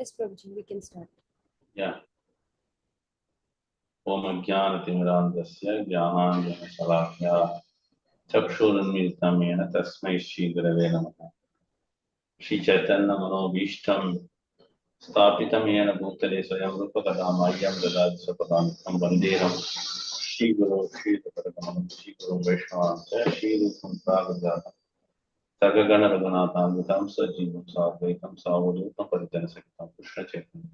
Yes, Prabhuji, we can start. Yeah. Om Ajnanatimidandasya Jnananjana Chakshurunmilitam Yena Tasmai Shri Gurave Namaha. Shri Chaitanya Manobhishtam Sthapitam Yena Bhutale Swayam Rupa Kadamayyam Dadadi Sapadam Bandeham Shri Guru Shri Padakam Shri Guru Vaishnava Shri Rupam Pragajata Sagagana Raghunathanvitam Sajivam Sadvaitam Savadutam Parijanasakitam Krishna Chaitanya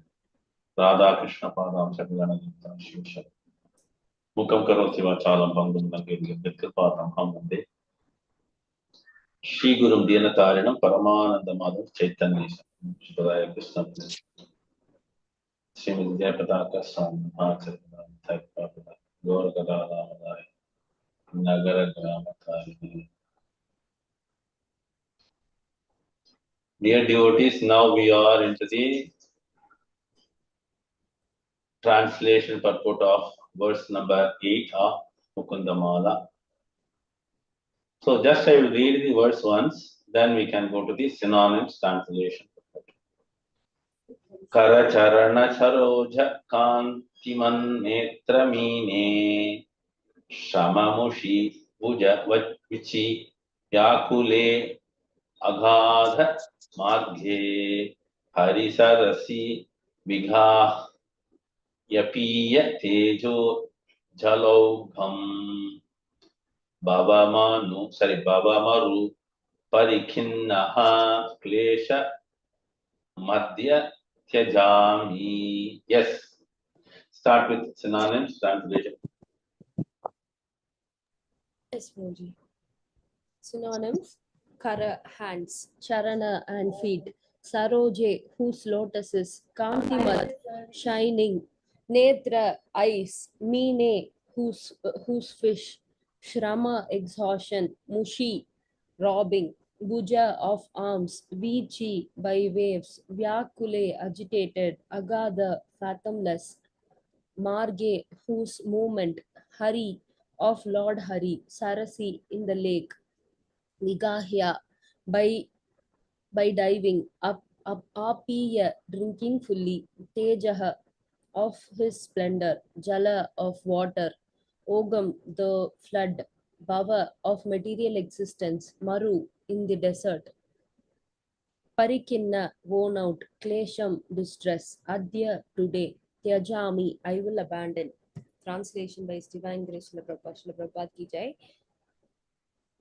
Radha Krishna Padam Sagagana Gita Shiv Shakti Mukam Karoti Vachalam Bangum Nagiri Kripatam Hamande Shri Gurum Dinatarinam Paramananda Madhav Chaitanya Shivaya Krishna Srimad Jayapadaka Swami Acharya Thaipavada Gaura Gadadhamadaya Nagara Gramatari. Dear devotees, now we are into the translation purport of verse number 8 of Mukundamala. So just I will read the verse once, then we can go to the synonyms translation. Karacharana Saroja Kantiman Netramine Shamamushi Vuja Vichi Yakule Agadha Madhye Harisarasi Vigha Yapiya Tejo Jalaugham Baba Maru Parikhinnaha Klesha Madhya Tyajami. Yes. Start with synonyms translation. Yes, Prabhuji. Synonyms: Kara, hands; Charana, and feet; Saroje, whose lotuses; Kantimat, shining; Netra, eyes; Mine, whose fish; Shrama, exhaustion; Mushi, robbing; Bhuja, of arms; Vichi, by waves; Vyakule, agitated; Agada, fathomless; Marge, whose movement; Hari, of Lord Hari; Sarasi, in the lake; Nigahya, by diving; Apiya, drinking fully; Tejaha, of his splendor; Jala, of water; Ogam, the flood; Bhava, of material existence; Maru, in the desert; Parikinna, worn out; Klesham, distress; Adya, today; Tyajami, I will abandon. Translation by Divine Grace Srila Prabhupada Ki Jai.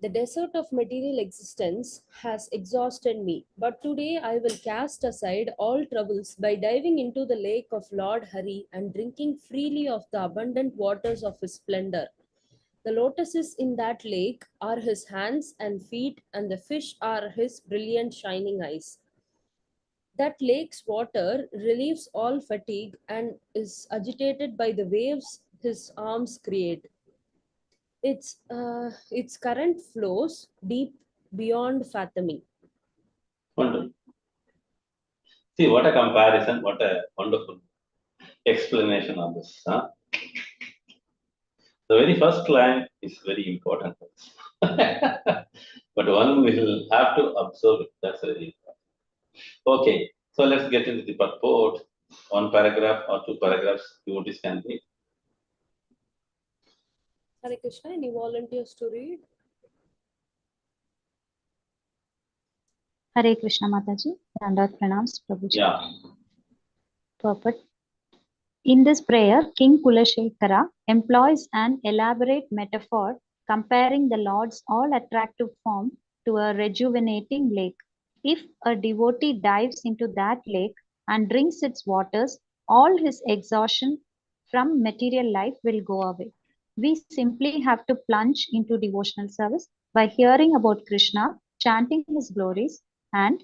The desert of material existence has exhausted me, but today I will cast aside all troubles by diving into the lake of Lord Hari and drinking freely of the abundant waters of his splendor. The lotuses in that lake are his hands and feet, and the fish are his brilliant shining eyes. That lake's water relieves all fatigue and is agitated by the waves his arms create. Its current flows deep beyond fathoming. Wonderful. See, what a comparison, what a wonderful explanation of this. Huh? The very first line is very important. But one will have to observe it. That's very important. Okay, so let's get into the purport. One paragraph or two paragraphs, devotees can read. Hare Krishna, any volunteers to read? Hare Krishna Mataji, Dandat Pranams Prabhuji. Yeah. Purport. In this prayer, King Kulashekara employs an elaborate metaphor comparing the Lord's all-attractive form to a rejuvenating lake. If a devotee dives into that lake and drinks its waters, all his exhaustion from material life will go away. We simply have to plunge into devotional service by hearing about Krishna, chanting his glories, and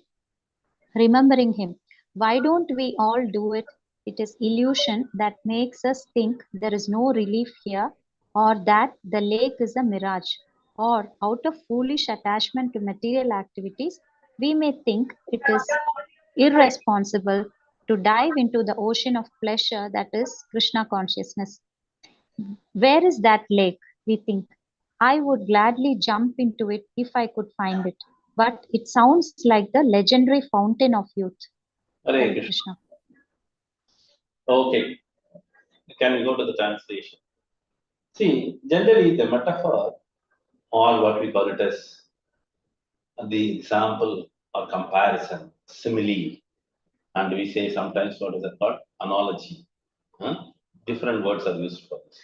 remembering him. Why don't we all do it? It is illusion that makes us think there is no relief here, or that the lake is a mirage, or out of foolish attachment to material activities, we may think it is irresponsible to dive into the ocean of pleasure that is Krishna consciousness. Where is that lake? We think. I would gladly jump into it if I could find it, but it sounds like the legendary fountain of youth. Hare Hare Krishna. Krishna. Okay, can we go to the translation? See, generally the metaphor, or what we call it as the example or comparison, simile, and we say sometimes what is it called? Analogy. Huh? Different words are used for this.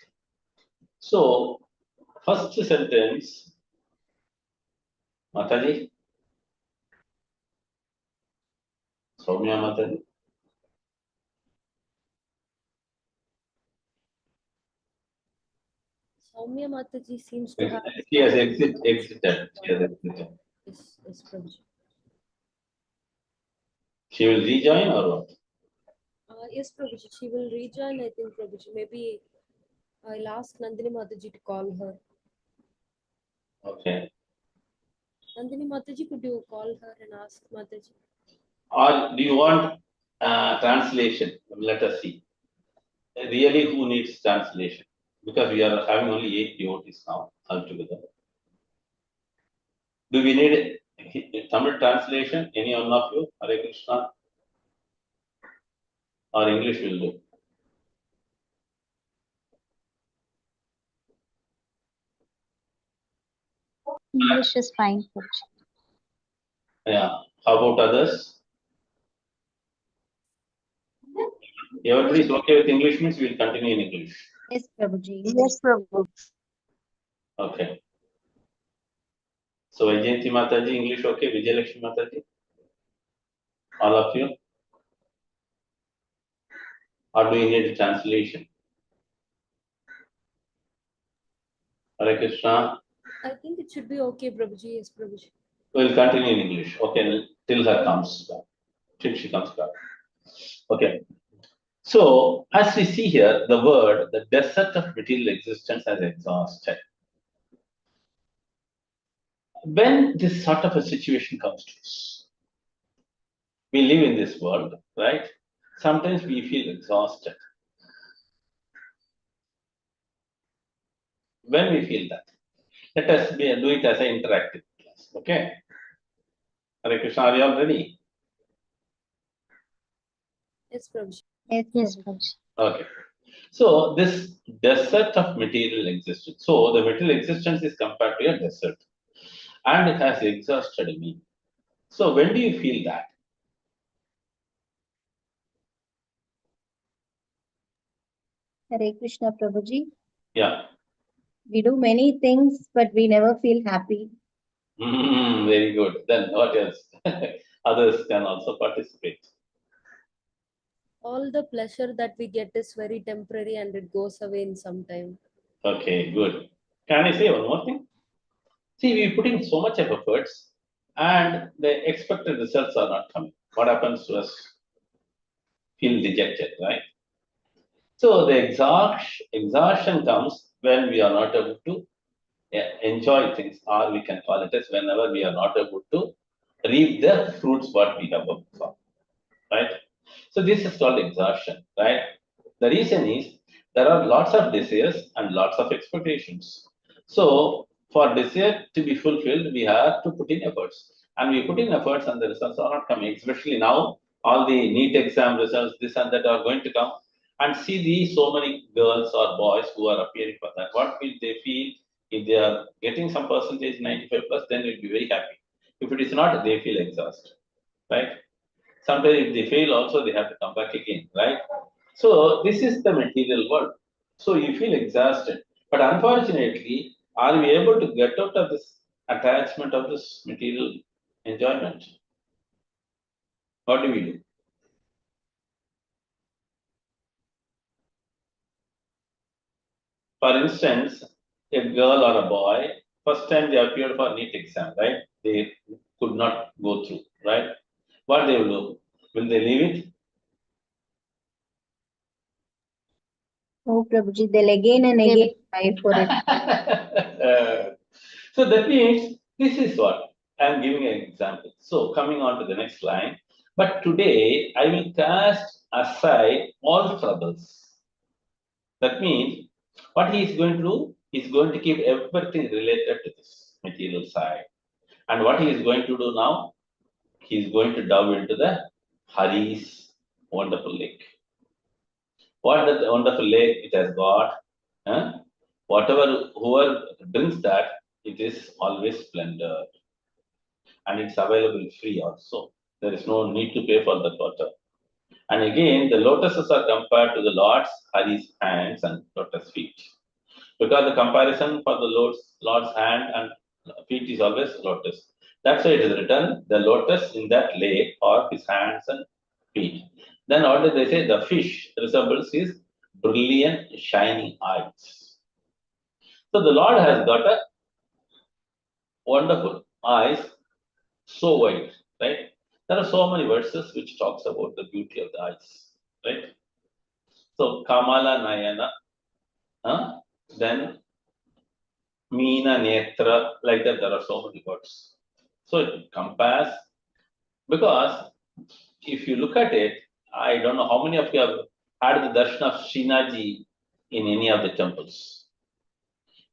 So, first sentence, Mataji, Soumya Mataji. Soumya Mataji seems to have. She has exited. She has exited. Yes, Prabhuji. She will rejoin or what? Yes, Prabhuji. She will rejoin, I think, Prabhuji. Maybe I'll ask Nandini Mataji to call her. Okay. Nandini Mataji, could you call her and ask Mataji? Or do you want translation? Let us see. Really, who needs translation? Because we are having only 8 devotees now altogether. Do we need Tamil translation? Any one of you? Hare Krishna? Or English will do? English is fine, Prabhuji. Yeah. How about others? Everybody is okay with English means we will continue in English. Yes, Prabhuji. Yes, Prabhu. Okay. So Vaijayanti Mataji, English okay? Vijayalakshmi Mataji? All of you? Or do you need a translation? Hare Krishna? I think it should be okay, Prabhuji. Yes, Prabhuji. We'll continue in English. Okay, till her comes back. Till she comes back. Okay. So, as we see here, the word, the desert of material existence has exhausted. When this sort of a situation comes to us, we live in this world, right? Sometimes we feel exhausted. When we feel that, let us do it as an interactive class. Okay? Hare Krishna, are you all ready? Yes, Prabhuji. Yes, Prabhuji. Okay. So, this desert of material existence. So, the material existence is compared to a desert and it has exhausted me. So, when do you feel that? Hare Krishna, Prabhuji. Yeah. We do many things, but we never feel happy. Very good. Then what else? Others can also participate. All the pleasure that we get is very temporary and it goes away in some time. Okay, good. Can I say one more thing? See, we put in so much of efforts and the expected results are not coming. What happens to us? Feel dejected, right? So the exhaustion comes when we are not able to enjoy things, or we can call it as whenever we are not able to reap the fruits what we have worked for, right? So this is called exhaustion, right? The reason is there are lots of desires and lots of expectations. So for desire to be fulfilled, we have to put in efforts. And we put in efforts and the results are not coming. Especially now, all the NEET exam results, this and that are going to come. And see these so many girls or boys who are appearing for that. What will they feel if they are getting some percentage 95 plus, then they'll be very happy. If it is not, they feel exhausted, right? Sometimes if they fail also, they have to come back again, right? So this is the material world. So you feel exhausted. But unfortunately, are we able to get out of this attachment of this material enjoyment? What do we do? For instance, a girl or a boy, first time they appeared for NEET exam, right? They could not go through, right? What they will do? Will they leave it? Oh, Prabhuji, they'll again and They again try for it. So that means this is what I'm giving an example. So coming on to the next line, but today I will cast aside all troubles. That means what he is going to do is going to keep everything related to this material side. And what he is going to do now, he is going to dive into the Hari's wonderful lake. What that wonderful lake it has got. Huh? Whoever drinks that, it is always splendor. And it's available free also. There is no need to pay for that water. And again, the lotuses are compared to the Lord's Hari's hands and lotus feet. Because the comparison for the Lord's hand and feet is always lotus. That's why it is written, the lotus in that lake are his hands and feet. Then what did they say? The fish resembles his brilliant, shining eyes. So the Lord has got a wonderful eyes, so wide, right? There are so many verses which talks about the beauty of the eyes, right? So Kamala Nayana, then Meena Netra, like that, there are so many words. So it compares, because if you look at it, I don't know how many of you have had the darshan of Srinaji in any of the temples.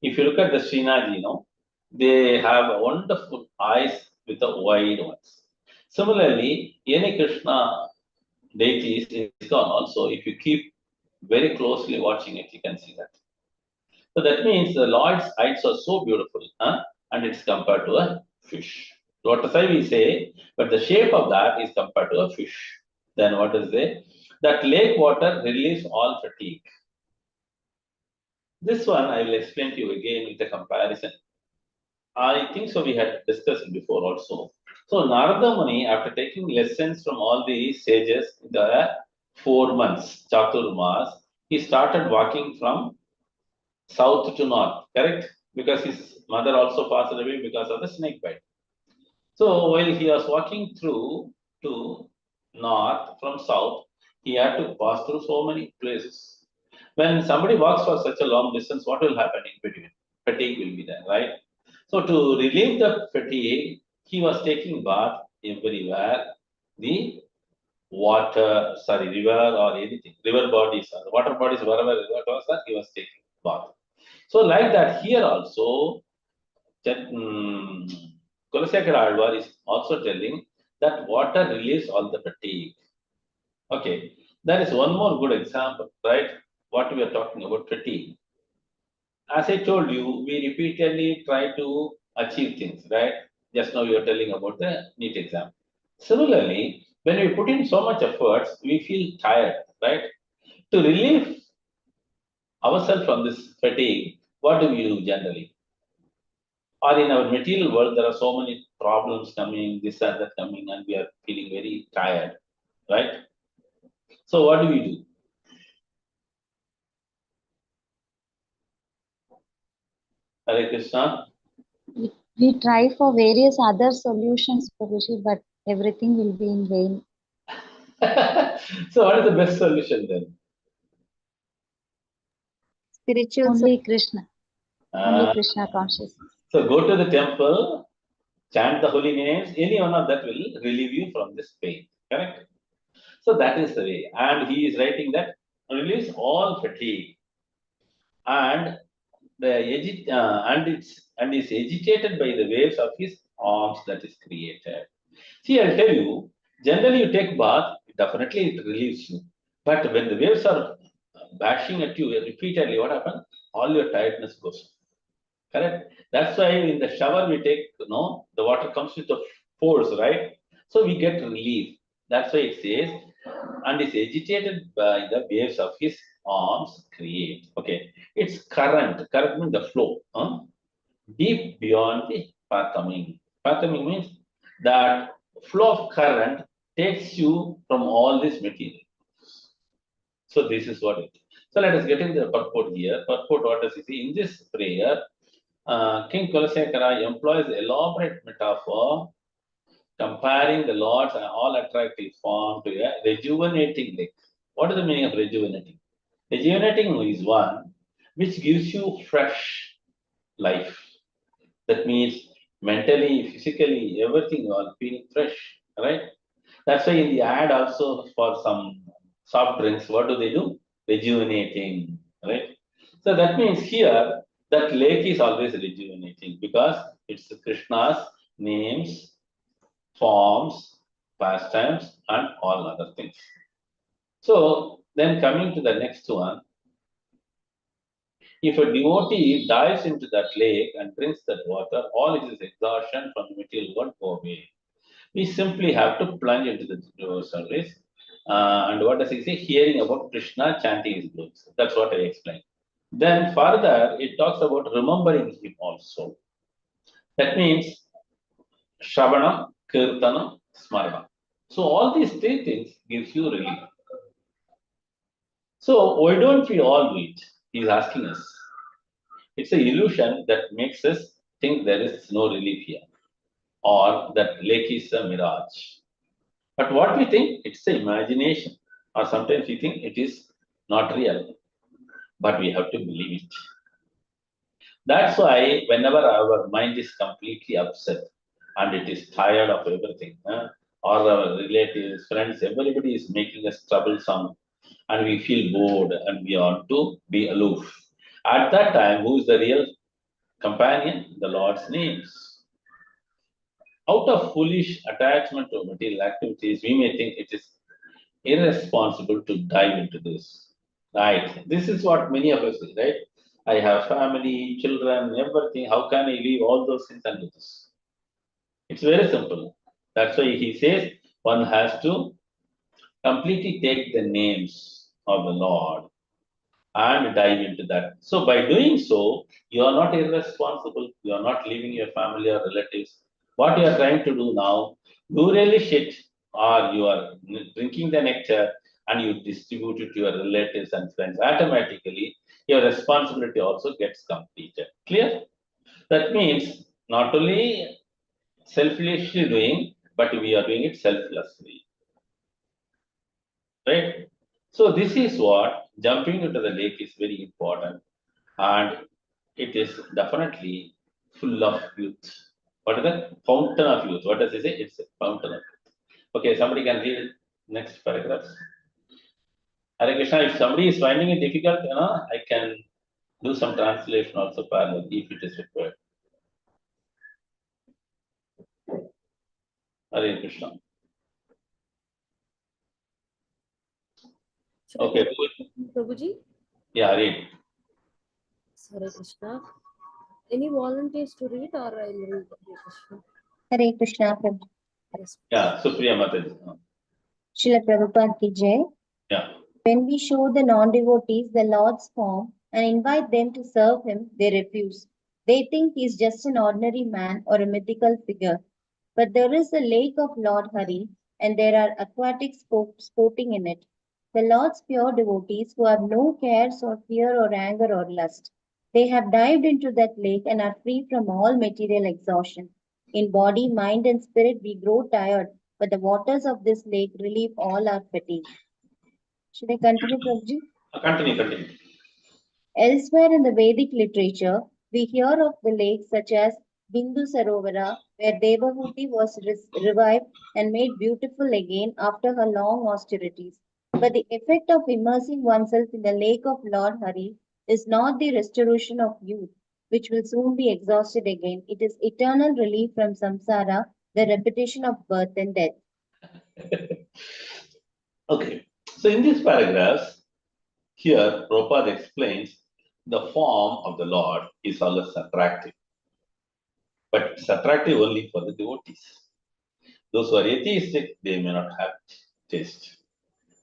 If you look at the Srinaji, they have wonderful eyes with the wide ones. Similarly, any Krishna deities in ISKCON also, if you keep very closely watching it, you can see that. So that means the Lord's eyes are so beautiful, and it's compared to a fish. Lotus eye we say, but the shape of that is compared to a fish. Then what is it? That lake water relieves all fatigue. This one I will explain to you again with a comparison. I think so we had discussed it before also. So Narada Muni, after taking lessons from all the sages in the 4 months, Chaturmas, he started walking from south to north, correct? Because his mother also passed away because of the snake bite. So while he was walking through to north from south, he had to pass through so many places. When somebody walks for such a long distance, what will happen in between? Fatigue will be there, right? So to relieve the fatigue, he was taking bath everywhere. The river or anything, river bodies or the water bodies, wherever river was that, he was taking bath. So like that, here also, Kulasekara Alvar is also telling that water relieves all the fatigue. Okay, there is one more good example, right? What we are talking about, fatigue. As I told you, we repeatedly try to achieve things, right? Just now you are telling about the NEET exam. Similarly, when we put in so much efforts, we feel tired, right? To relieve ourselves from this fatigue, what do we do generally? Or in our material world, there are so many problems coming, this and that coming, and we are feeling very tired, right? So what do we do? Hare Krishna. We try for various other solutions, Prabhuji, but everything will be in vain. So what is the best solution then? Spiritual Only Krishna. Only Uh, Krishna consciousness. so go to the temple, chant the holy names, any one of that will relieve you from this pain, correct? So that is the way. And he is writing that release all fatigue. And and is agitated by the waves of his arms that is created. See, I'll tell you, generally you take bath, definitely it relieves you. But when the waves are bashing at you repeatedly, what happens? All your tiredness goes. Correct? That's why in the shower we take, the water comes with the force, right? So we get relief. That's why it says, and is agitated by the waves of his arms create. Okay. It's current. Current means the flow. Deep beyond the pathaming. Pathaming means that flow of current takes you from all this material. So this is what it is. So let us get into the purport here. Purport, what does it say? In this prayer, King Kulasekara employs elaborate metaphor comparing the Lord's all attractive form to a rejuvenating lake. What is the meaning of rejuvenating? Rejuvenating is one which gives you fresh life. That means mentally, physically, everything you are feeling fresh, right? That's why in the ad also for some soft drinks, what do? Rejuvenating, right? So that means here that lake is always rejuvenating because it's Krishna's names, forms, pastimes, and all other things. So then coming to the next one, if a devotee dives into that lake and drinks that water, all his exhaustion from the material world go away. We simply have to plunge into the devotional service. And what does he say? Hearing about Krishna chanting his glories. That's what I explained. Then further, it talks about remembering him also. That means Shravanam, Kirtanam, Smaranam. So all these three things gives you relief. So why don't we all do it? He's asking us. It's an illusion that makes us think there is no relief here, or that lake is a mirage. But what we think, it's the imagination, or sometimes we think it is not real, but we have to believe it. That's why whenever our mind is completely upset and it is tired of everything, or our relatives, friends, everybody is making us troublesome, and we feel bored and we want to be aloof. At that time, who is the real companion? The Lord's names. Out of foolish attachment to material activities, we may think it is irresponsible to dive into this. Right. This is what many of us do, right? I have family, children, everything. How can I leave all those things and do this? It's very simple. That's why he says one has to completely take the names of the Lord and dive into that. So by doing so, you are not irresponsible. You are not leaving your family or relatives. What you are trying to do now, do really shit, or you are drinking the nectar and you distribute it to your relatives and friends. Automatically, your responsibility also gets completed. Clear? That means not only selfishly doing, but we are doing it selflessly. Right? So this is what jumping into the lake is very important, and it is definitely full of youth. What is the fountain of youth? What does it say? It's a fountain of youth. Okay, somebody can read next paragraphs. Hare Krishna, if somebody is finding it difficult, I can do some translation also parallel if it is required. Hare Krishna. Should I Okay, take Prabhuji? yeah, read. Hare Krishna. Any volunteers to read, or I will read? Hare Krishna. Hare Krishna, Prabhu. Yes. Yeah, Supriya Mataji. Srila Prabhupada ki jai. Yeah. When we show the non-devotees the Lord's form and invite them to serve him, they refuse. They think he is just an ordinary man or a mythical figure. But there is a lake of Lord Hari, and there are aquatic sporting in it. The Lord's pure devotees who have no cares or fear or anger or lust. They have dived into that lake and are free from all material exhaustion. In body, mind, and spirit, we grow tired, but the waters of this lake relieve all our fatigue. Should I continue, Prabhuji? Continue. Elsewhere in the Vedic literature, we hear of the lakes such as Bindu Sarovara, where Devahuti was revived and made beautiful again after her long austerities. But the effect of immersing oneself in the lake of Lord Hari is not the restoration of youth, which will soon be exhausted again. It is eternal relief from samsara, the repetition of birth and death. Okay. So in these paragraphs, here Prabhupada explains the form of the Lord is always attractive. But it's attractive only for the devotees. Those who are atheistic, they may not have taste.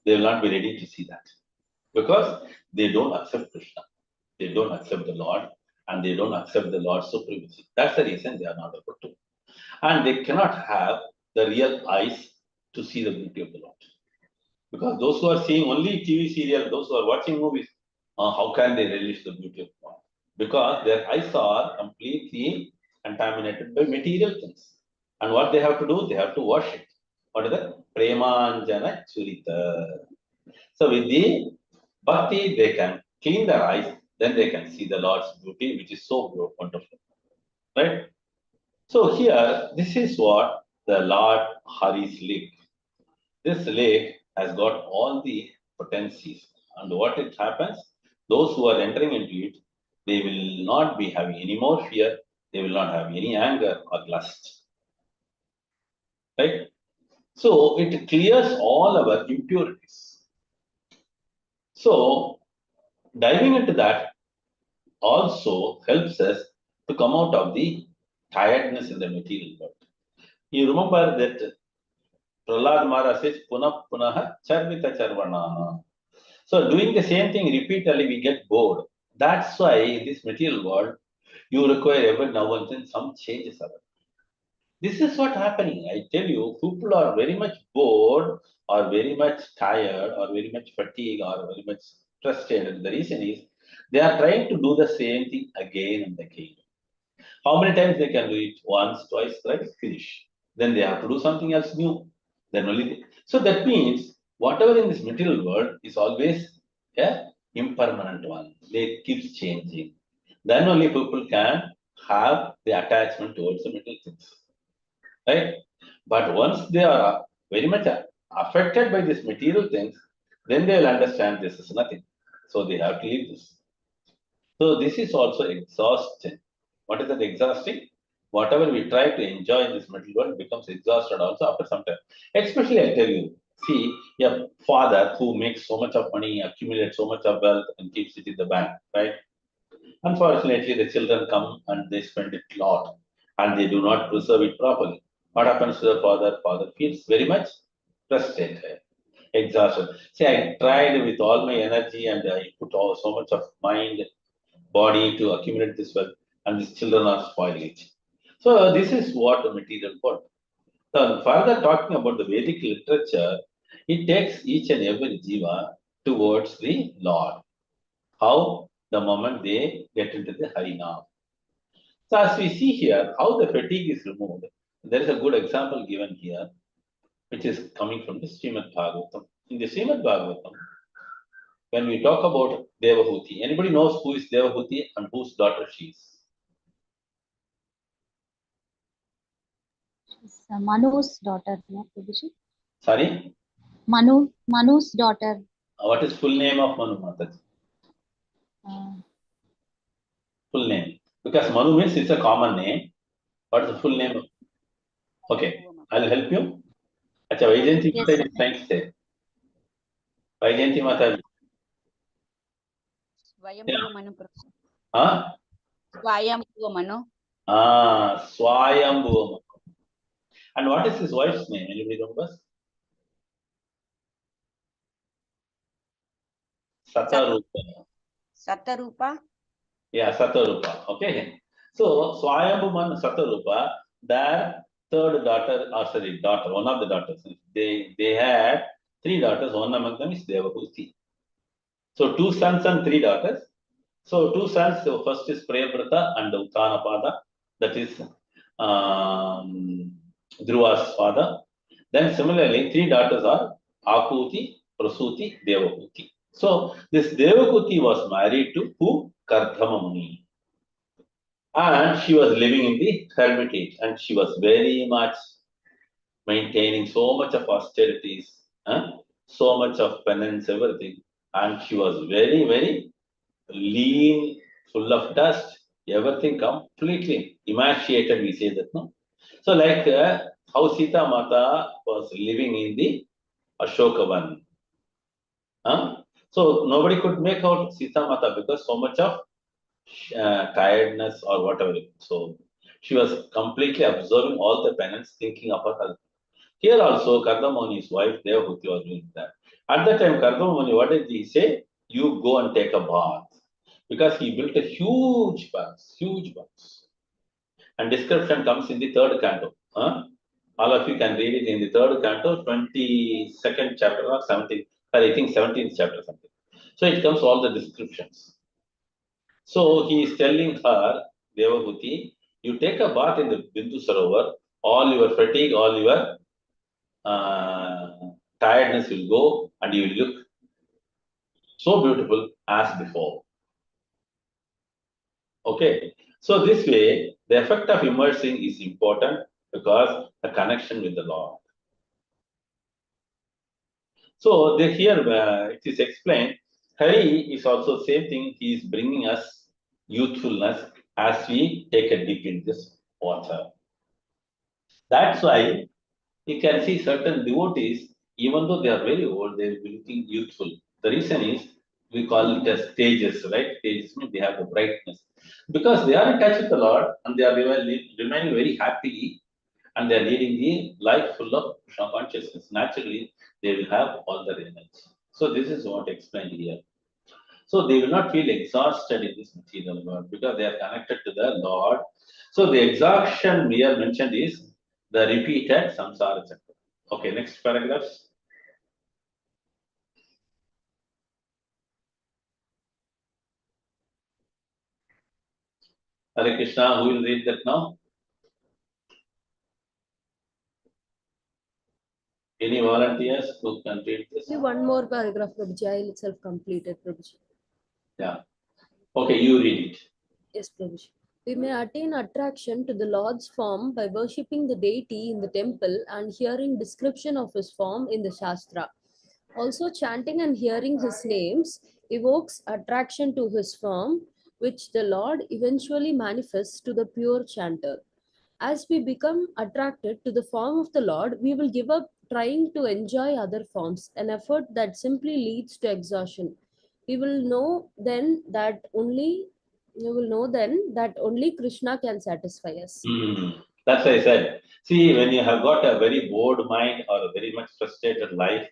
They will not be ready to see that. Because they don't accept Krishna. They don't accept the Lord, and they don't accept the Lord's supremacy. That's the reason they are not able to. And they cannot have the real eyes to see the beauty of the Lord. Because those who are seeing only TV serial, those who are watching movies, how can they relish the beauty of God? Because their eyes are completely contaminated by material things. And what they have to do, they have to wash it. What is that? Premanjana Churita. So with the bhakti, they can clean their eyes, then they can see the Lord's beauty, which is so wonderful. Right? So here, this is what the Lord Hari's lake. This lake has got all the potencies. And what it happens, those who are entering into it, they will not be having any more fear, they will not have any anger or lust. Right? So it clears all our impurities. So diving into that also helps us to come out of the tiredness in the material world. You remember that Prahlad Maharaj says, Punah Punaha Charvita Charvanana. So doing the same thing repeatedly, we get bored. That's why in this material world, you require every now and then some changes. This is what happening. I tell you, people are very much bored or very much tired or very much fatigued or very much frustrated. The reason is they are trying to do the same thing again and again. How many times they can do it? Once, twice, thrice, finish. Then they have to do something else new. Then only so that means whatever in this material world is always a impermanent one. They keeps changing. Then only people can have the attachment towards the material things. Right? But once they are very much affected by these material things, then they will understand this is nothing. So they have to leave this. So this is also exhausting. What is that exhausting? Whatever we try to enjoy in this material world becomes exhausted also after some time. Especially I tell you, see, a father who makes so much of money, accumulates so much of wealth and keeps it in the bank, right? Unfortunately, the children come and they spend it a lot and they do not preserve it properly. What happens to the father? Father feels very much frustrated, exhausted. See, I tried with all my energy and I put so much of mind, body to accumulate this wealth, and these children are spoiling it. So this is what the material world. So further talking about the Vedic literature, it takes each and every jiva towards the Lord. How? The moment they get into the Harinam. So as we see here, how the fatigue is removed. There is a good example given here, which is coming from the Srimad Bhagavatam. In the Srimad Bhagavatam, when we talk about Devahuti, anybody knows who is Devahuti and whose daughter she is? She's Manu's daughter, yeah, Prabhuji. Sorry? Manu's daughter. What is full name of Manu Mataji? Uh, Full name. Because Manu means it's a common name. What is the full name? Okay, I'll help you. Acha, Vaijayanti yes, Mataji sir. is trying to say. Vaijayanti Mataji. Swayambhuva Manu. Huh? Swayambhuva Manu. Swayambhuva Manu. And what is his wife's name? Anybody remembers? Satarupa. Satarupa. Yeah, Satarupa. Okay. So Swayambhuman Satarupa, their third daughter, or sorry, daughter, one of the daughters. They had three daughters, one among them is Devahuti. So two sons and three daughters. So two sons, so first is Priyavrata and Uttanapada, that is Dhruva's father. Then similarly, three daughters are Akuti, Prasuti, Devahuti. So this Devahuti was married to who? Kardama Muni. And she was living in the hermitage and she was very much maintaining so much of austerities, so much of penance, everything. And she was very, very lean, full of dust, everything completely emaciated, we say that, no? So like how Sita Mata was living in the Ashokavan. So nobody could make out Sita Mata because so much of tiredness or whatever. So she was completely observing all the penance, thinking of her husband. Here also, Kardamoni's wife, Devahuti, was doing that. At that time, Kardamoni, what did he say? You go and take a bath. Because he built a huge bath, huge bath. And description comes in the third canto. All of you can read it in the third canto, 22nd chapter or 17th, or I think 17th chapter something. So it comes all the descriptions. So he is telling her, Devahuti, you take a bath in the Bindu Sarovar, all your fatigue, all your tiredness will go and you will look so beautiful as before. Okay, so this way, the effect of immersing is important because the connection with the Lord. So here it is explained, Hari is also same thing, he is bringing us youthfulness as we take a dip in this water. That's why you can see certain devotees, even though they are very old, they will be looking youthful. The reason is we call it as stages, right? Stages means they have the brightness. Because they are in touch with the Lord and they are remaining very happily and they are leading the life full of Krishna consciousness. Naturally, they will have all the energy. So this is what explained here. So they will not feel exhausted in this material world because they are connected to the Lord. So the exhaustion we have mentioned is the repeated samsara chakra. Okay, next paragraphs. Hare Krishna, who will read that now? Any volunteers who can read this? Only one more paragraph, Prabhuji. I itself completed, Prabhuji. Yeah. Okay, you read it. Yes, Prabhuji. We may attain attraction to the Lord's form by worshipping the deity in the temple and hearing description of his form in the Shastra. Also, chanting and hearing his names evokes attraction to his form, which the Lord eventually manifests to the pure chanter. As we become attracted to the form of the Lord, we will give up trying to enjoy other forms, an effort that simply leads to exhaustion. We will know then that only Krishna can satisfy us. That's what I said. See, when you have got a very bored mind or a very much frustrated life,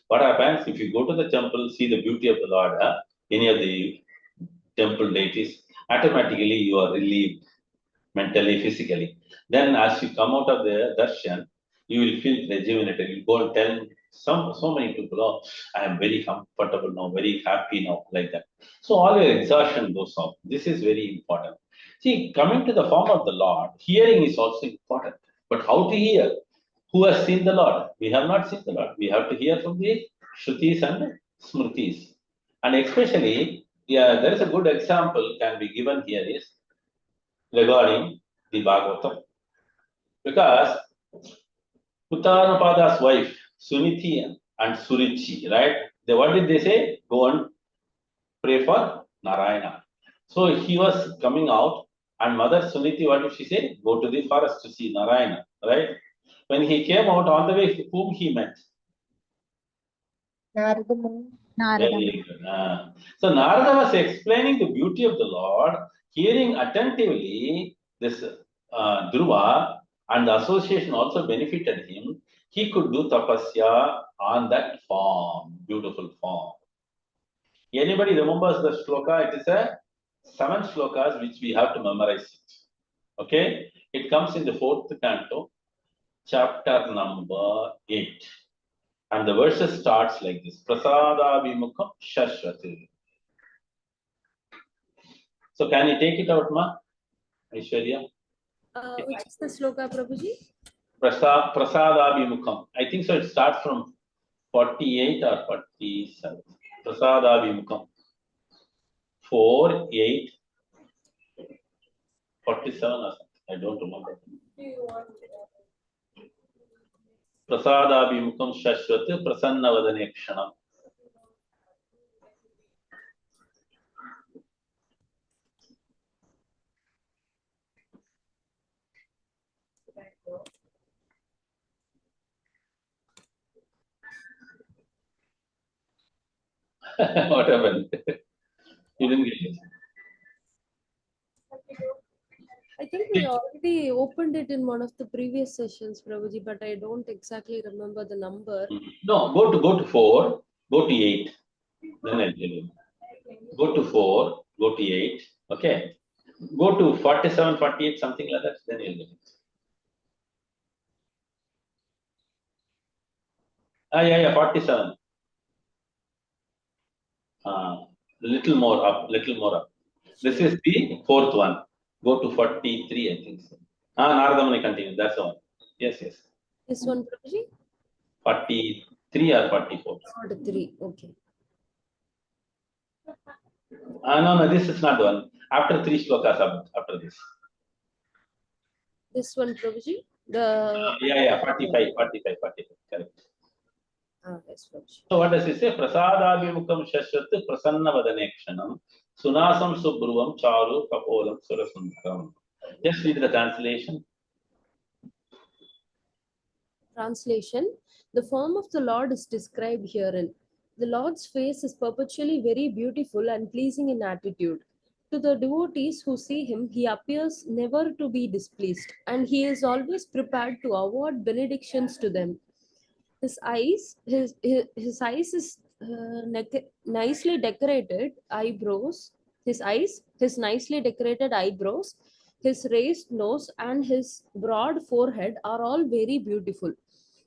what happens if you go to the temple, see the beauty of the Lord, any of the temple deities, automatically you are relieved mentally, physically. Then as you come out of the darshan, you will feel rejuvenated. You go and tell so many people, oh, I am very comfortable now, very happy now, like that. So all your exhaustion goes off. This is very important. See, coming to the form of the Lord, hearing is also important. But how to hear? Who has seen the Lord? We have not seen the Lord. We have to hear from the Shrutis and Smritis. And especially, yeah, there is a good example can be given here is regarding the Bhagavatam. Because Uttanapada's wife, Suniti and Surichi, right? What did they say? Go and pray for Narayana. So he was coming out, and Mother Suniti, what did she say? Go to the forest to see Narayana, right? When he came out on the way, whom he met? Narada Muni. Very good. So Narada was explaining the beauty of the Lord, hearing attentively this Dhruva, and the association also benefited him. He could do tapasya on that form, beautiful form. Anybody remembers the shloka? It is a 7 shlokas which we have to memorize it. Okay? It comes in the 4th canto, chapter number 8. And the verses starts like this. Prasadavimukam shashvati. So can you take it out, Ma? Aishwarya? Which is the sloka, Prabhuji? Prasadavimukam. I think so it starts from 48 or 47. Prasadavimukam. 4, 8, 47 or something. I don't remember. Prasadavimukam shashvati prasannavadane kshanam. What happened? You didn't get it. I think we already opened it in one of the previous sessions, Prabhuji, but I don't exactly remember the number. No, go to 4, go to 8. Then I'll tell you. Go to 4, go to 8. Okay. Go to 47, 48, something like that. Then you'll get it. Yeah, 47. Little more up, little more up. This is the 4th one. Go to 43, I think so. Narada Muni continue. That's the one. Yes. This one, Prabhuji? 43 or 44. 43, okay. No, this is not the one. After 3 shlokas after this. This one, Prabhuji? 45, correct. Yes, Prabhuji. So what does he say? Prasadabhimukam shashvat prasannavadane kshanam sunasam subruvam charu kapolam surasundaram. Just read the translation. Translation. The form of the Lord is described herein. The Lord's face is perpetually very beautiful and pleasing in attitude. To the devotees who see him, he appears never to be displeased, and he is always prepared to award benedictions to them. His eyes is nicely decorated eyebrows. His nicely decorated eyebrows, his raised nose, and his broad forehead are all very beautiful.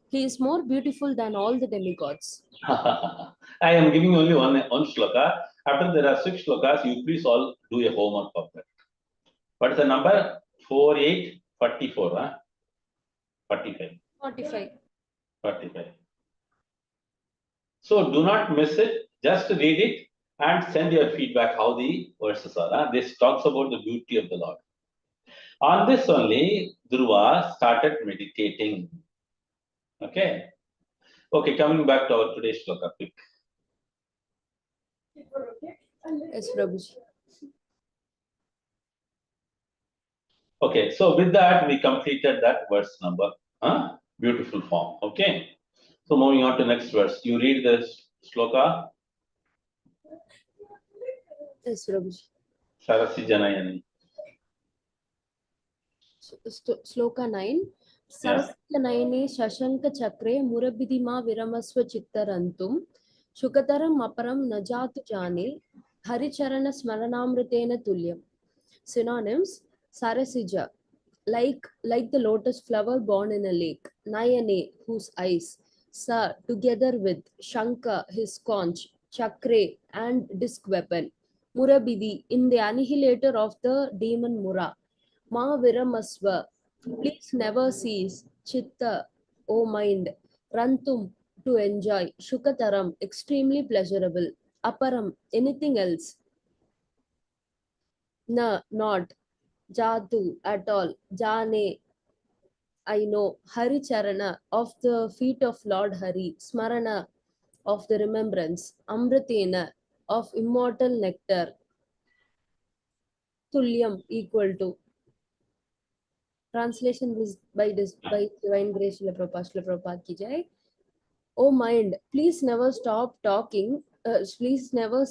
He is more beautiful than all the demigods. I am giving only one shloka. After there are 6 shlokas, you please all do a homework of that. What is the number? 4844, huh? 45. 45. 45. So do not miss it. Just read it and send your feedback how the verses are. Huh? This talks about the beauty of the Lord. On this only, Dhruva started meditating. Okay. Okay, coming back to our today's shloka. Quick. Yes, Prabhuji. Okay, so with that, we completed that verse number. Huh? Beautiful form. Okay. So moving on to next verse. You read this shloka. Yes, Prabhuji. Sarasi Janayani. Sloka 9. Sarasya Nayane Shashanka Chakre Murabidima Viramaswa Chittarantum Shukataram Aparam Najatu Jane Haricharana Smaranamritena Tulyam. Synonyms: Sarasija, like the lotus flower born in a lake. Nayane, whose eyes. Sa, together with. Shanka, his conch. Chakre, and disc weapon. Murabidi, in the annihilator of the demon Mura. Ma Viramasva, please never cease. Chitta, O mind. Rantum, to enjoy. Shukataram, extremely pleasurable. Aparam, anything else. Na, not. Jatu, at all. Jane, I know. Hari Charana, of the feet of Lord Hari. Smarana, of the remembrance. Amritena, of immortal nectar. Tulyam, equal to. Translation is by Divine Grace Srila Prabhupada ki jai. Oh mind, please never stop talking. Please never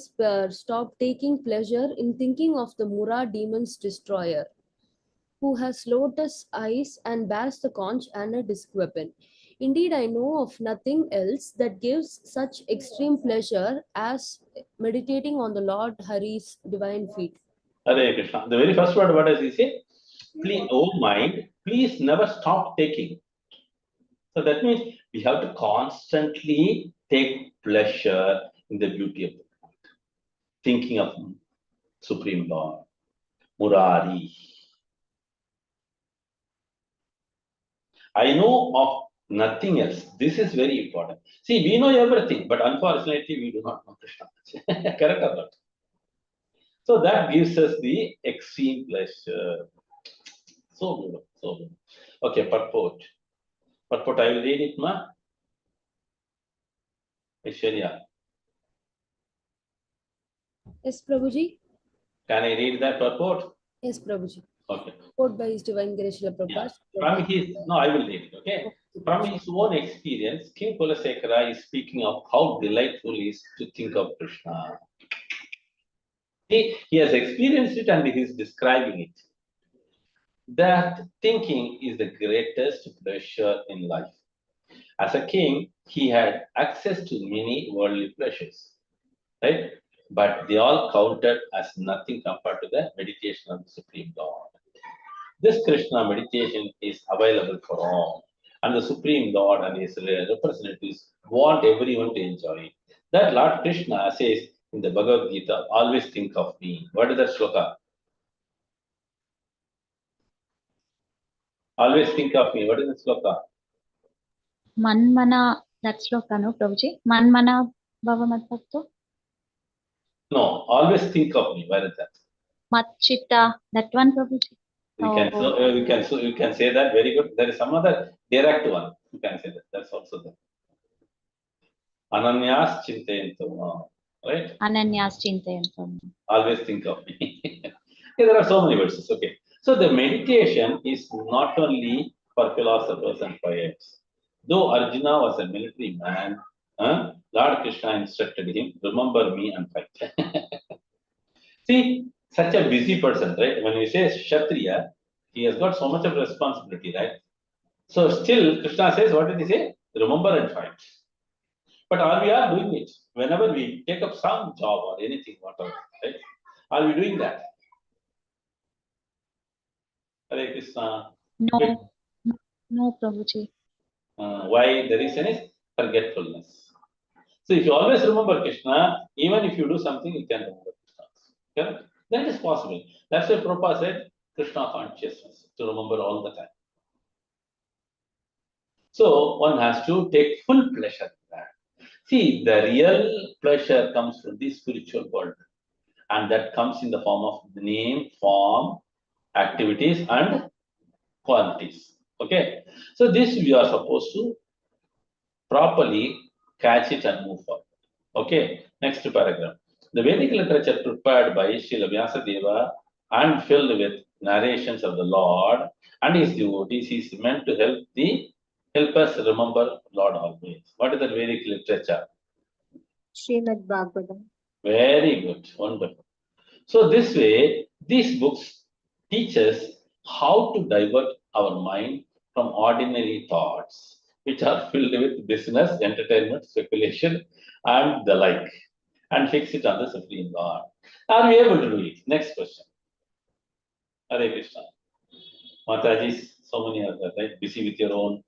stop taking pleasure in thinking of the Mura demon's destroyer, who has lotus eyes and bears the conch and a disc weapon. Indeed, I know of nothing else that gives such extreme pleasure as meditating on the Lord Hari's divine feet. Hare Krishna. The very first word, what does he say? Please, oh mind, please never stop taking. So that means we have to constantly take pleasure in the beauty of the Lord. Thinking of Supreme Lord, Murari. I know of nothing else. This is very important. See, we know everything, but unfortunately, we do not know Krishna. Correct or not? So that gives us the extreme pleasure. So good, so good. Okay, purport. Purport, I will read it, ma. Aishwarya, Yes, Prabhuji. can I read that purport? Yes, Prabhuji. Okay. Quote by His Divine Grace Srila Yeah. Prabhupada. I will read it, okay? From his own experience, King Kulasekara is speaking of how delightful it is to think of Krishna. He has experienced it and he is describing it. That thinking is the greatest pleasure in life. As a king, he had access to many worldly pleasures, right? But they all counted as nothing compared to the meditation of the Supreme Lord. This Krishna meditation is available for all, and the Supreme Lord and his representatives want everyone to enjoy it. That Lord Krishna says in the Bhagavad Gita, always think of me. What is that shloka? Always think of me. What is the shloka? Manmana, that's sloka, no, Prabhuji? Manmana Bhavamadbhakto? No, always think of me. Where is that? Matchitta, that one, Prabhuji? You can say that. Very good. There is some other direct one. You can say that. That's also there. Ananyas Chintayanto. Right? Ananyas Chintayantam. Always think of me. Okay, there are so many verses. Okay. So the meditation is not only for philosophers and poets. Though Arjuna was a military man, Lord Krishna instructed him, remember me and fight. See, such a busy person, right? When we say Kshatriya, he has got so much of responsibility, right? So still, Krishna says, what did he say? Remember and fight. But are we are doing it? Whenever we take up some job or anything, whatever, right? Are we doing that? Hare Krishna. No, no, Prabhuji. Why? The reason is forgetfulness. So if you always remember Krishna, even if you do something, you can remember Krishna. Okay? Then it is possible. That's why Prabhupada said Krishna consciousness to remember all the time. So one has to take full pleasure in that. See, the real pleasure comes from the spiritual world, and that comes in the form of the name, form, activities, and qualities. Okay, so this we are supposed to properly catch it and move forward. Okay, next paragraph. The Vedic literature prepared by Srila Vyasadeva and filled with narrations of the Lord and his devotees is meant to help us remember Lord always. What is the Vedic literature? Srimad Bhagavatam. Very good, wonderful. So this way, these books teach us how to divert our mind from ordinary thoughts, which are filled with business, entertainment, speculation, and the like, and fix it on the Supreme Lord. Are we able to do it? Next question. Hare Krishna. Mataji, so many others, right? Busy with your own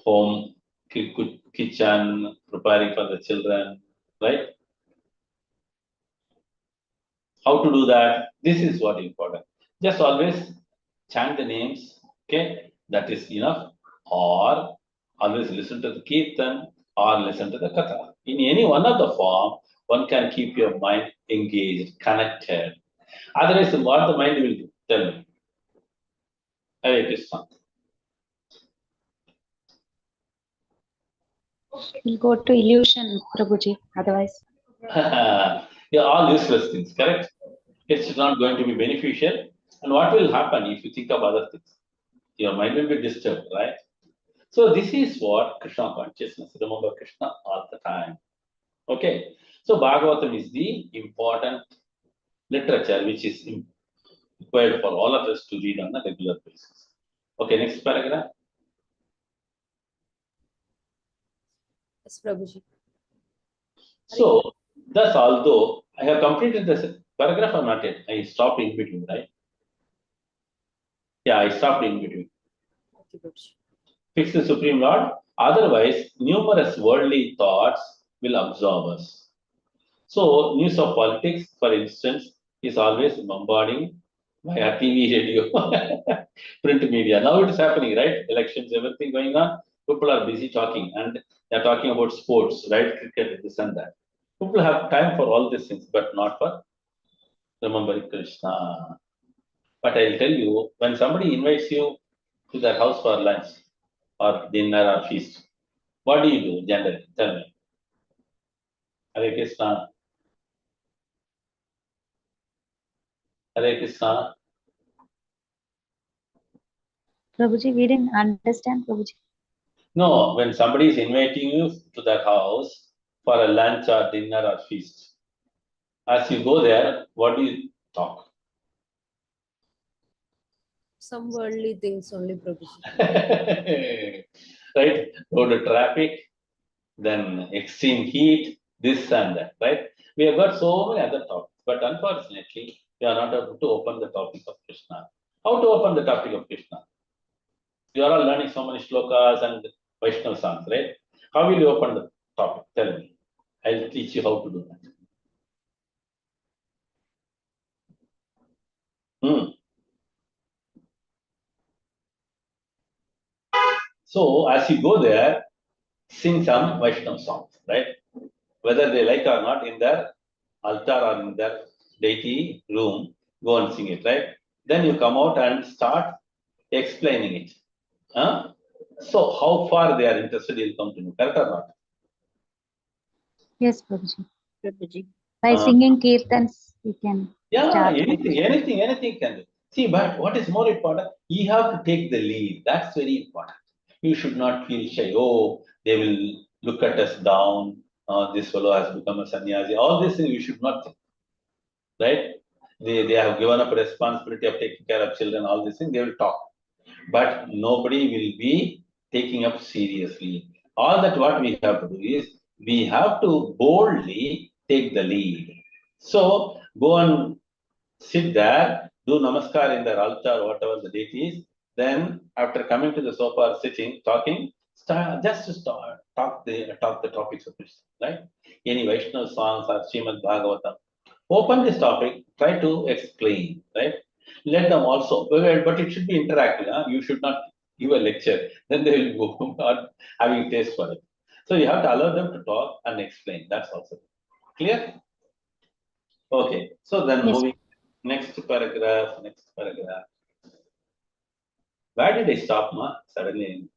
home, kitchen, preparing for the children, right? How to do that? This is what important. Just always chant the names, okay? That is enough. Or always listen to the kirtan or listen to the katha. In any one of the form, one can keep your mind engaged, connected. Otherwise, what the mind will do? Tell me. Hare Krishna. We'll go to illusion, Prabhuji. Otherwise, Yeah, all useless things, correct? It's not going to be beneficial. And what will happen if you think of other things? Your mind will be disturbed, right? So this is what Krishna consciousness. Remember Krishna all the time. Okay. So Bhagavatam is the important literature which is required for all of us to read on a regular basis. Okay, next paragraph. Yes, Prabhuji. So thus, although I have completed this paragraph or not yet, I stopped in between, right? Yeah, I stopped in between. Okay, Prabhuji. Fix the Supreme Lord. Otherwise, numerous worldly thoughts will absorb us. So, news of politics, for instance, is always bombarding via TV, radio, print media. Now it is happening, right? Elections, everything going on. People are busy talking and they are talking about sports, right? Cricket, this and that. People have time for all these things, but not for remembering Krishna. But I'll tell you, when somebody invites you to their house for lunch or dinner or feast, what do you do generally? Tell me. Hare Krishna. Hare Krishna. Prabhuji, we didn't understand, Prabhuji. No, when somebody is inviting you to their house for a lunch or dinner or feast, as you go there, what do you talk? Some worldly things only, Prabhuji. Right? Road traffic, then extreme heat, this and that, right? We have got so many other topics, but unfortunately, we are not able to open the topic of Krishna. How to open the topic of Krishna? You are all learning so many shlokas and Vaishnava songs, right? How will you open the topic? Tell me. I'll teach you how to do that. So as you go there, sing some Vaishnava songs, right? Whether they like or not, in their altar or in their deity room, go and sing it, right? Then you come out and start explaining it. Huh? So how far they are interested, you'll come to know, correct or not? Yes, Prabhuji. Prabhuji. By singing kirtans, we can Yeah, start. anything can do. See, but what is more important, you have to take the lead. That's very important. You should not feel shy. Oh, they will look at us down. this fellow has become a sannyasi. All these things you should not think, right? They have given up a responsibility of taking care of children, all these things, they will talk. But nobody will be taking up seriously. All that what we have to do is, we have to boldly take the lead. So, go and sit there, do namaskar in the altar, whatever the date is. Then, after coming to the sofa, sitting, talking, talk the topics of Krishna, right? Any Vaishnava songs or Srimad Bhagavatam. Open this topic, try to explain, right? Let them also, but it should be interactive. Huh? You should not give a lecture, then they will go not having taste for it. So you have to allow them to talk and explain. That's also clear. Okay. So then Yes. moving next paragraph. Where did I stop, ma? Suddenly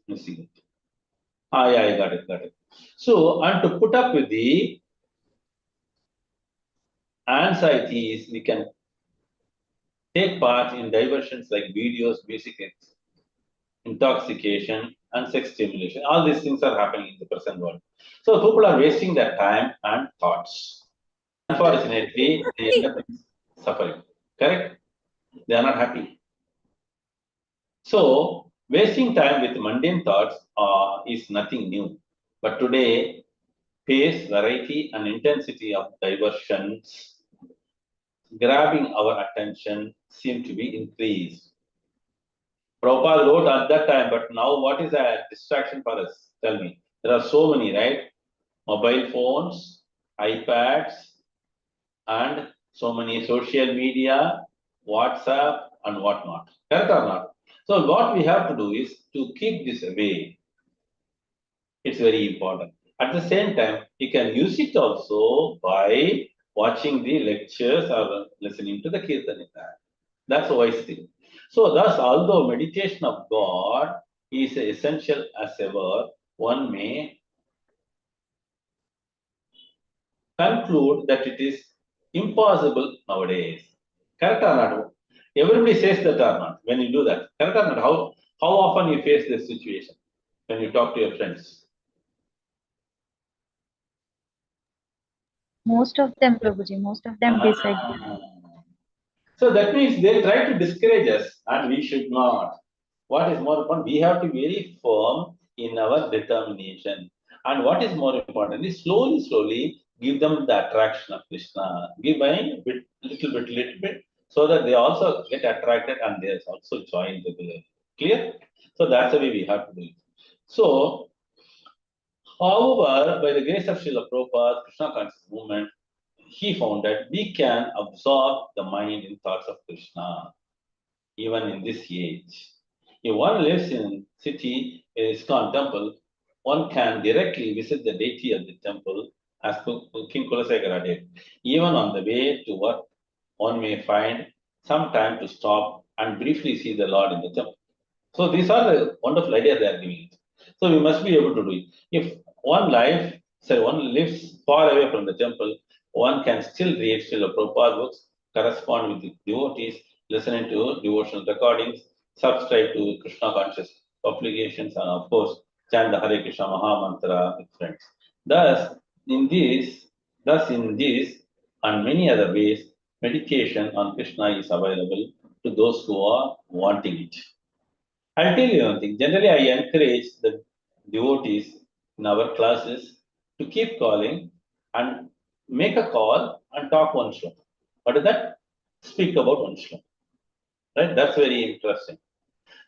missing it. Yeah, I got it. So, and to put up with the anxieties, we can take part in diversions like videos, music, intoxication, and sex stimulation. All these things are happening in the present world. So people are wasting their time and thoughts. Unfortunately, they end up suffering. Correct? They are not happy. So wasting time with mundane thoughts is nothing new. But today, pace, variety, and intensity of diversions grabbing our attention seem to be increased. Prabhupada wrote at that time, but now what is a distraction for us? Tell me. There are so many, right? Mobile phones, iPads, and so many social media, WhatsApp, and whatnot. Correct or not? So what we have to do is to keep this away. It's very important. At the same time, you can use it also by watching the lectures or listening to the Kirtanita. That's a wise thing. So thus, although meditation of God is essential as ever, one may conclude that it is impossible nowadays. Correct or not? Everybody says that or not when you do that. Correct or not? How often you face this situation when you talk to your friends? Most of them, Prabhuji, most of them disagree. So that means they try to discourage us, and we should not. What is more important? We have to be very firm in our determination. And what is more important is slowly give them the attraction of Krishna. Give a bit, little bit, so that they also get attracted and they also join the clear. So that's the way we have to do it. So, however, by the grace of Srila Prabhupada, Krishna conscious movement, he found that we can absorb the mind in thoughts of Krishna, even in this age. If one lives in city, in ISKCON temple, one can directly visit the deity of the temple as King Kulasekara did. Even on the way to work, one may find some time to stop and briefly see the Lord in the temple. So these are the wonderful ideas they are giving it. So we must be able to do it. If one lives far away from the temple, one can still read Srila Prabhupada books, correspond with the devotees, listening to devotional recordings, subscribe to Krishna conscious publications, and of course, chant the Hare Krishna Maha Mantra with friends. In this and many other ways, meditation on Krishna is available to those who are wanting it. I'll tell you one thing. Generally, I encourage the devotees in our classes to keep calling and make a call and talk one shloka. What is that? Speak about one shloka. Right? That's very interesting.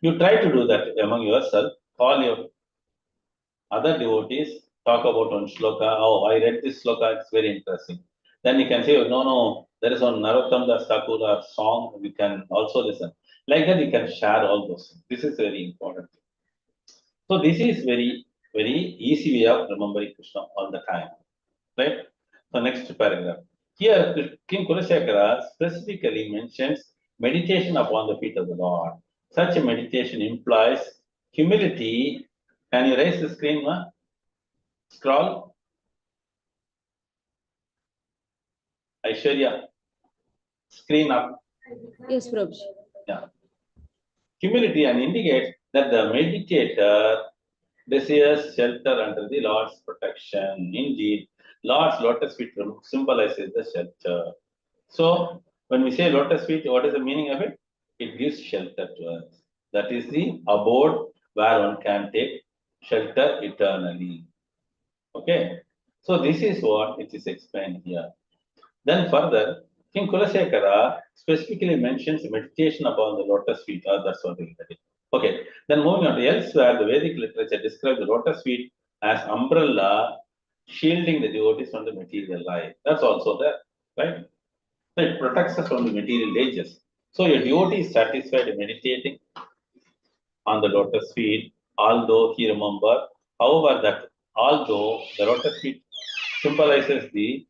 You try to do that among yourself. Call your other devotees, talk about one shloka. Oh, I read this shloka, it's very interesting. Then you can say, oh, no, there is one Narottam Das Thakur song, we can also listen. Like that, you can share all those things. This is very important. So this is very easy way of remembering Krishna all the time. Right? So next paragraph. Here, King Kulasekara specifically mentions meditation upon the feet of the Lord. Such a meditation implies humility. Can you raise the screen, ma? Scroll. Aishwarya. Screen up. Yes, Prabhuji. Yeah. Humility and indicates that the meditator desires shelter under the Lord's protection. Indeed, Lord's lotus feet symbolizes the shelter. So, when we say lotus feet, what is the meaning of it? It gives shelter to us. That is the abode where one can take shelter eternally. Okay. So, this is what it is explained here. Then further, King Kulasekara specifically mentions meditation upon the lotus feet, or that's what he said. Okay, then moving on to elsewhere, the Vedic literature describes the lotus feet as umbrella shielding the devotees from the material life. That's also there, right? So it protects us from the material dangers. So your devotee is satisfied meditating on the lotus feet, although he remember, however, that although the lotus feet symbolizes the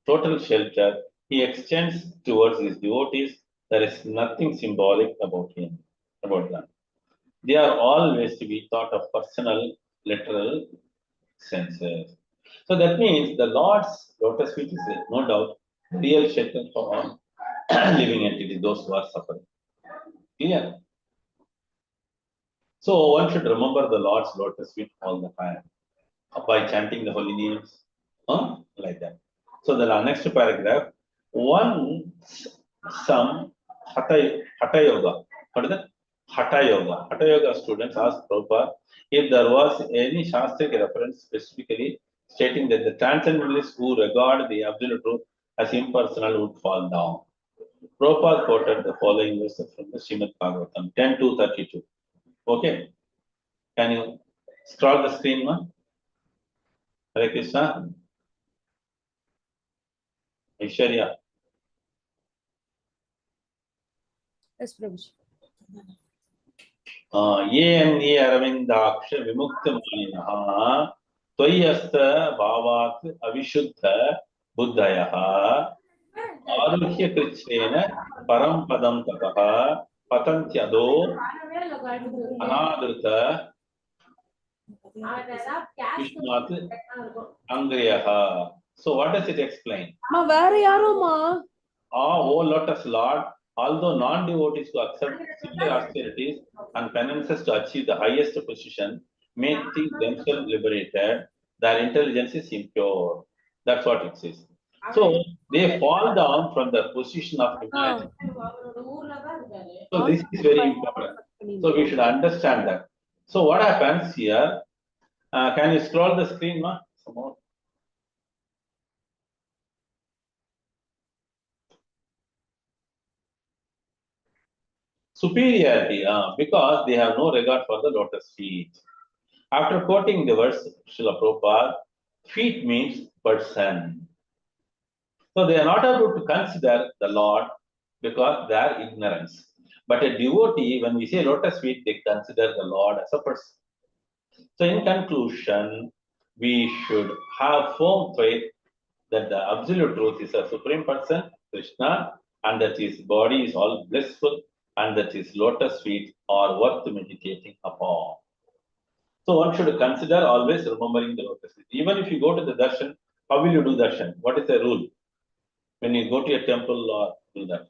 total shelter he extends towards his devotees, there is nothing symbolic about him, about them. They are always to be thought of personal, literal senses. So that means the Lord's lotus feet is no doubt real shelter for all living entities, those who are suffering. Clear? So one should remember the Lord's lotus feet all the time by chanting the holy names, like that. So the next paragraph, some hatha yoga. What is that? Hatha yoga. Hatha yoga students asked Prabhupada if there was any Shastric reference specifically stating that the transcendentalists who regard the absolute truth as impersonal would fall down. Prabhupada quoted the following verses from the Srimad Bhagavatam 10-32. Okay. Can you scroll the screen, ma? Hare Krishna. Aishwarya. Yes, Prabhuji. ये अरविंदाक्ष विमुक्त मानिनः त्वय्यस्त भावात् अविशुद्ध बुद्धयः आरुह्य कृच्छ्रेण परम पदं ततः पतन्त्यदो अनादृत विष्णुवात् अंग्रयः. So what does it explain? Ma வேற யாரோமா? O Lotus Lord, although non-devotees who accept severe austerities and penances to achieve the highest position may think themselves liberated, their intelligence is impure. That's what it says. So they fall down from the position of humanity. So this is very important. So we should understand that. So what happens here? Can you scroll the screen, ma? Some more. Superiority, because they have no regard for the lotus feet. After quoting the verse, Srila Prabhupada, feet means person. So they are not able to consider the Lord because they are ignorance. But a devotee, when we say lotus feet, they consider the Lord as a person. So in conclusion, we should have firm faith that the absolute truth is a supreme person, Krishna, and that his body is all blissful, and that his lotus feet are worth meditating upon. So one should consider always remembering the lotus feet. Even if you go to the darshan, how will you do darshan? What is the rule? When you go to a temple or do that?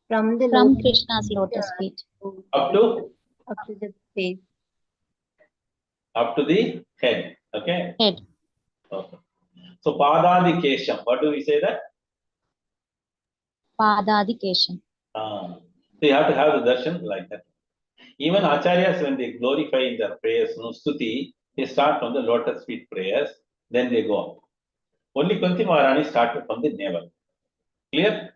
From Krishna's lotus feet. Up to the face. Up to the head. Okay? Head. Okay. So Padadi Kesham, what do we say that? Padadikesham. So you have to have the darshan like that. Even acharyas, when they glorify in their prayers, stuti, they start from the lotus feet prayers, then they go up. Only Kunti Maharani started from the navel. Clear?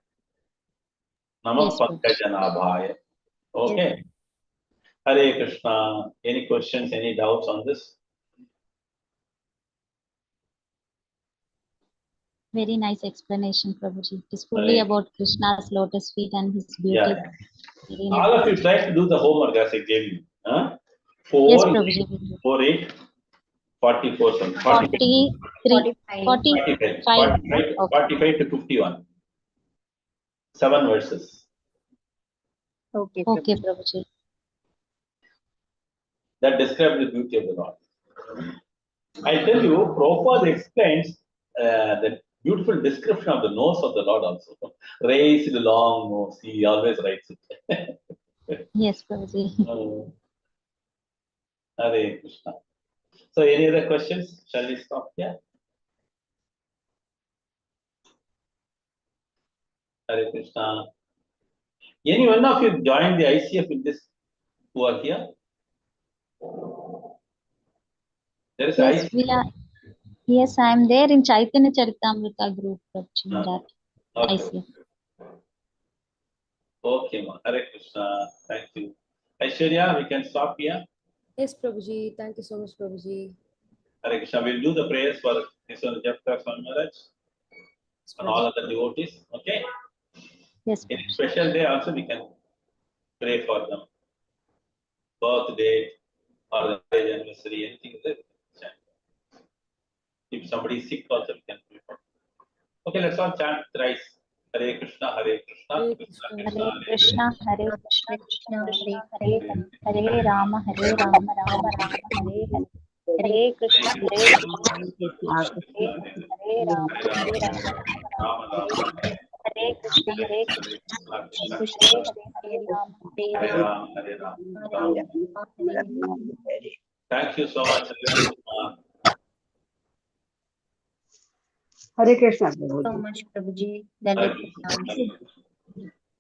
Namah Yes, Pankajanabhaya. Okay. Hare Krishna. Any questions, any doubts on this? Very nice explanation, Prabhuji. It is fully about Krishna's lotus feet and his beauty. Yeah. All of you try to do the homework as I gave you. 4, Yes, Prabhuji. 4, 8, 44, 43, 45, 45 to 51. 7 verses. Okay. Okay, Prabhuji. That describe the beauty of the Lord. I tell you, Prabhupada explains the beautiful description of the nose of the Lord also. Raised long nose, he always writes it. Yes, Prabhuji. Hare Krishna. So, any other questions? Shall we stop here? Hare Krishna. Any one of you joined the ICF in this who are here? There is Yes, ICF. we are. Yes, I am there in Chaitanya Charitamrita group, Prabhuji, in that Okay. ICF. Okay, ma. Hare Krishna. Thank you. Aishwarya, we can stop here. Yes, Prabhuji. Thank you so much, Prabhuji. Hare Krishna. We'll do the prayers for this one, Japta Swami Maharaj and all other devotees. Okay. Yes, In Prabhuji. special day also we can pray for them. Birthday or the marriage anniversary, anything is there. If somebody is sick also we can pray for. Okay, let's all chant thrice. Hare Krishna, Hare Krishna, Hare Krishna Krishna, Krishna, Hare Hare Krishna, Hare Krishna, Krishna, Krishna Hare Krishna, Hare Rama, Hare Rama, Rama Rama, Hare Hare. Hare Krishna, Hare Krishna, Krishna, Krishna Krishna, Hare Rama, Hare Rama, Rama Rama, Hare Hare. Hare Krishna, Hare Krishna, Krishna Krishna, Hare Hare, Hare Rama, Hare Hare Rama. Ram, Hare Ram, Hare Ram. Rama, Hare Thank you so much. Hare Krishna. Hare Krishna, so Prabhuji. much, Prabhuji. Hare Dalai Krishna. Lama.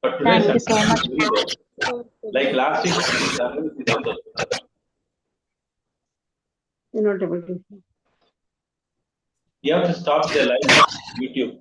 But today Thank you so much. like last week, service is also. You're not able to. You have to stop the live on YouTube.